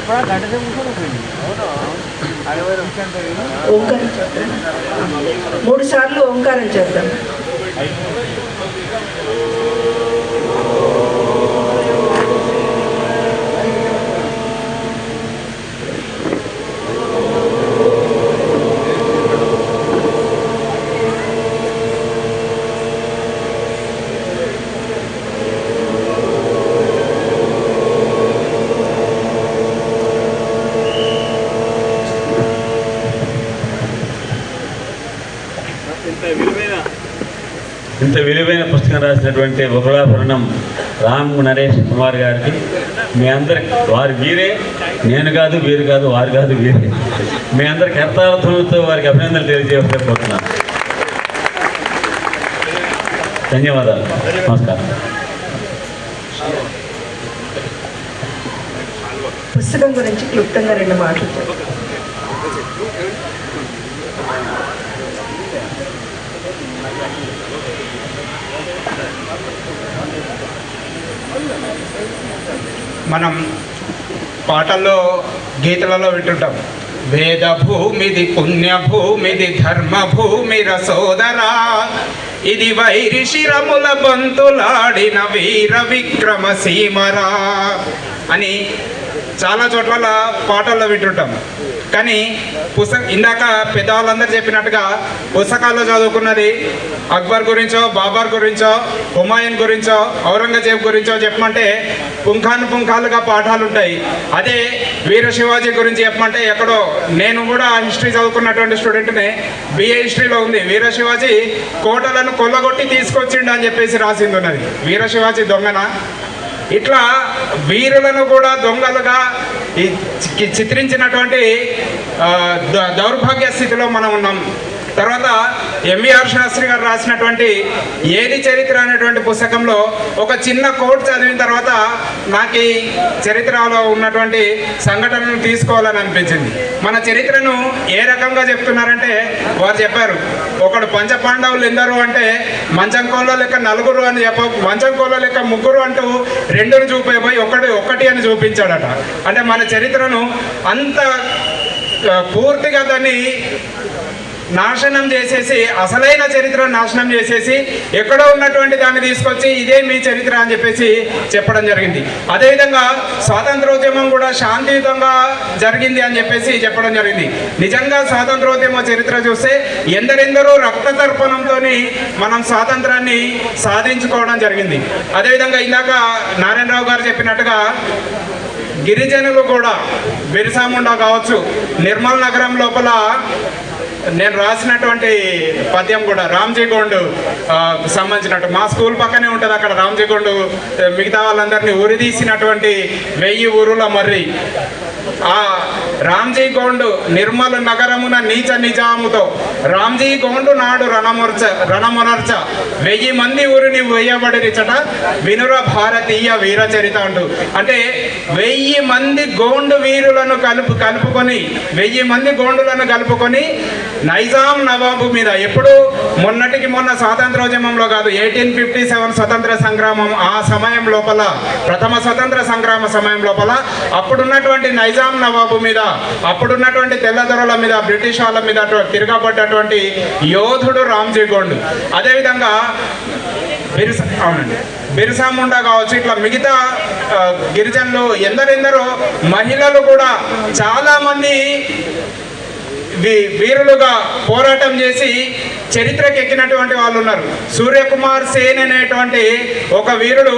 ఓంకారం చేద్దాం, 3 సార్లు ఓంకారం చేద్దాం. ఇంత విలువైన పుస్తకం రాసినటువంటి బహుళాభరణం రామ్ నరేష్ కుమార్ గారికి మీ అందరి వారు వీరే, నేను కాదు వీరు కాదు వారు కాదు వీరే, మీ అందరి కర్తార్థులతో వారికి అభినందనలు తెలియజేయకపోతున్నాను. ధన్యవాదాలు. నమస్కారం. పుస్తకం గురించి క్లుప్తంగా 2 మాటలు. మనం పాటల్లో గీతలలో వింటుంటాం, వేద భూమిది పుణ్యభూమిది ధర్మభూమిర సోదరా, ఇది వైరి శిరముల బంతులాడిన వీర విక్రమ సీమరా అని చాలా చోట్ల పాటల్లో వింటుంటాం. కానీ ఇందాక పెద్దవాళ్ళందరూ చెప్పినట్టుగా పుస్తకాల్లో చదువుకున్నది అక్బర్ గురించో, బాబర్ గురించో, హుమాయూన్ గురించో, ఔరంగజేబ్ గురించో చెప్పమంటే పుంఖాలుగా పాఠాలు ఉంటాయి. అదే వీర శివాజీ గురించి చెప్పమంటే ఎక్కడో, నేను కూడా హిస్టరీ చదువుకున్నటువంటి స్టూడెంట్నే, బిఏ హిస్టరీలో ఉంది, వీర శివాజీ కోటలను కొల్లగొట్టి తీసుకొచ్చిండు అని చెప్పేసి రాసింది ఉన్నది. వీర శివాజీ దొంగనా? ఇట్లా వీరులను కూడా దొంగలుగా చిత్రించినటువంటి దౌర్భాగ్య స్థితిలో మనం ఉన్నాం. తర్వాత ఎంవిఆర్ శాస్త్రి గారు రాసినటువంటి ఏది చరిత్ర అనేటువంటి పుస్తకంలో ఒక చిన్న కోట్ చదివిన తర్వాత నాకు ఈ చరిత్రలో ఉన్నటువంటి సంఘటనను తీసుకోవాలని అనిపించింది. మన చరిత్రను ఏ రకంగా చెప్తున్నారంటే, వారు చెప్పారు, ఒకడు పంచపాండవులు ఎందరు అంటే మంచం కోళ్ళ లెక్క 4 అని మంచం కోళ్ళ లెక్క 3 అంటూ 2ని చూపేపోయి ఒకటి అని చూపించాడట. అంటే మన చరిత్రను అంత పూర్తిగా దాన్ని నాశనం చేసేసి, అసలైన చరిత్రను నాశనం చేసేసి ఎక్కడో ఉన్నటువంటి దాన్ని తీసుకొచ్చి ఇదే మీ చరిత్ర అని చెప్పేసి చెప్పడం జరిగింది. అదేవిధంగా స్వాతంత్రోద్యమం కూడా శాంతియుతంగా జరిగింది అని చెప్పేసి చెప్పడం జరిగింది. నిజంగా స్వాతంత్రోద్యమ చరిత్ర చూస్తే ఎందరెందరో రక్తతర్పణంతో మనం స్వాతంత్రాన్ని సాధించుకోవడం జరిగింది. అదేవిధంగా ఇందాక నారాయణరావు గారు చెప్పినట్టుగా గిరిజనులు కూడా, బిర్సా ముండా కావచ్చు, నిర్మల్ నగరం లోపల నేను రాసినటువంటి పద్యం కూడా రామ్జీ గోండు సంబంధించినట్టు, మా స్కూల్ పక్కనే ఉంటుంది అక్కడ రామ్జీ గోండు మిగతా వాళ్ళందరినీ ఉరిదీసినటువంటి 1000 ఊరుల మర్రి. ఆ రామ్జీ గోండు నిర్మల్ నగరమున నీచ నిజాముతో రామ్జీ గోండు నాడు రణమునర్చ 1000 మంది ఊరిని వేయబడిరిచట వినుర భారతీయ వీర చరిత అంటూ. అంటే 1000 మంది గోండు వీరులను కలుపుకొని 1000 మంది గోండులను కలుపుకొని నైజాం నవాబు మీద, ఎప్పుడు మొన్నటికి మొన్న స్వాతంత్రోద్యమంలో కాదు, 1857 స్వతంత్ర సంగ్రామం ఆ సమయం లోపల, ప్రథమ స్వతంత్ర సంగ్రామ సమయం లోపల అప్పుడున్నటువంటి నైజాం నవాబు మీద, అప్పుడున్నటువంటి తెల్లదొరల మీద, బ్రిటిష్ వాళ్ళ మీద తిరగబడ్డటువంటి యోధుడు రామ్జీ గోండు. అదేవిధంగా బిర్సా ముండా కావచ్చు, ఇట్లా మిగతా గిరిజనులు ఎందరెందరో మహిళలు కూడా చాలామంది వీరులుగా పోరాటం చేసి చరిత్రకు ఎక్కినటువంటి వాళ్ళు ఉన్నారు. సూర్యకుమార్ సేన్ అనేటువంటి ఒక వీరుడు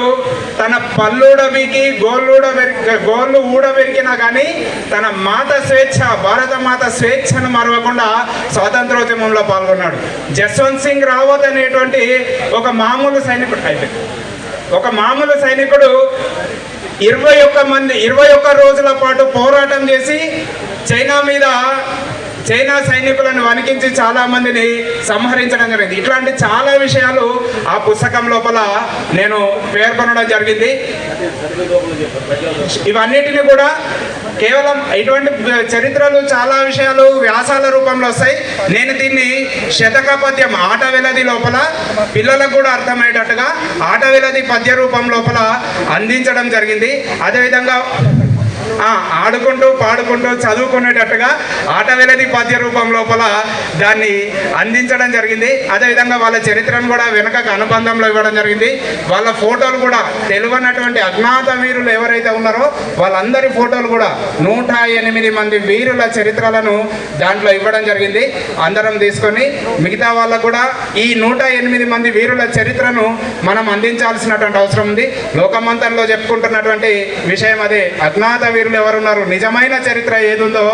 తన పల్లూడబికి గోళ్ళు ఊడబెరికినా కానీ తన మాత స్వేచ్ఛ, భారత మాత స్వేచ్ఛను మరవకుండా స్వాతంత్రోద్యమంలో పాల్గొన్నాడు. జస్వంత్ సింగ్ రావత్ అనేటువంటి ఒక మామూలు సైనికుడు 21 రోజుల పాటు పోరాటం చేసి చైనా సైనికులను వణికించి చాలా మందిని సంహరించడం జరిగింది. ఇట్లాంటి చాలా విషయాలు ఆ పుస్తకం లోపల నేను పేర్కొనడం జరిగింది. ఇవన్నిటిని కూడా కేవలం ఇటువంటి చరిత్రలు చాలా విషయాలు వ్యాసాల రూపంలో వస్తాయి. నేను దీన్ని శతక పద్యం ఆట వెలది లోపల పిల్లలకు కూడా అర్థమయ్యేటట్టుగా ఆట వెలది పద్య రూపం లోపల అందించడం జరిగింది. అదేవిధంగా ఆడుకుంటూ పాడుకుంటూ చదువుకునేటట్టుగా ఆటవెలది పద్య రూపం లోపల దాన్ని అందించడం జరిగింది. అదేవిధంగా వాళ్ళ చరిత్రను కూడా వెనుకకు అనుబంధంలో ఇవ్వడం జరిగింది. వాళ్ళ ఫోటోలు కూడా తెలియనటువంటి అజ్ఞాత వీరులు ఎవరైతే ఉన్నారో వాళ్ళందరి ఫోటోలు కూడా 108 మంది వీరుల చరిత్రలను దాంట్లో ఇవ్వడం జరిగింది. అందరం తీసుకొని మిగతా వాళ్ళకు కూడా ఈ 108 మంది వీరుల చరిత్రను మనం అందించాల్సినటువంటి అవసరం ఉంది. లోకమంతంలో చెప్పుకుంటున్నటువంటి విషయం అదే. అజ్ఞాత వీరులు ఎవరున్నారు, నిజమైన చరిత్ర ఏదుందో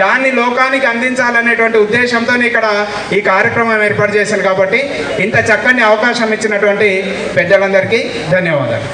దాన్ని లోకానికి అందించాలనేటువంటి ఉద్దేశంతో ఇక్కడ ఈ కార్యక్రమం ఏర్పాటు చేశాను. కాబట్టి ఇంత చక్కని అవకాశం ఇచ్చినటువంటి పెద్దలందరికీ ధన్యవాదాలు.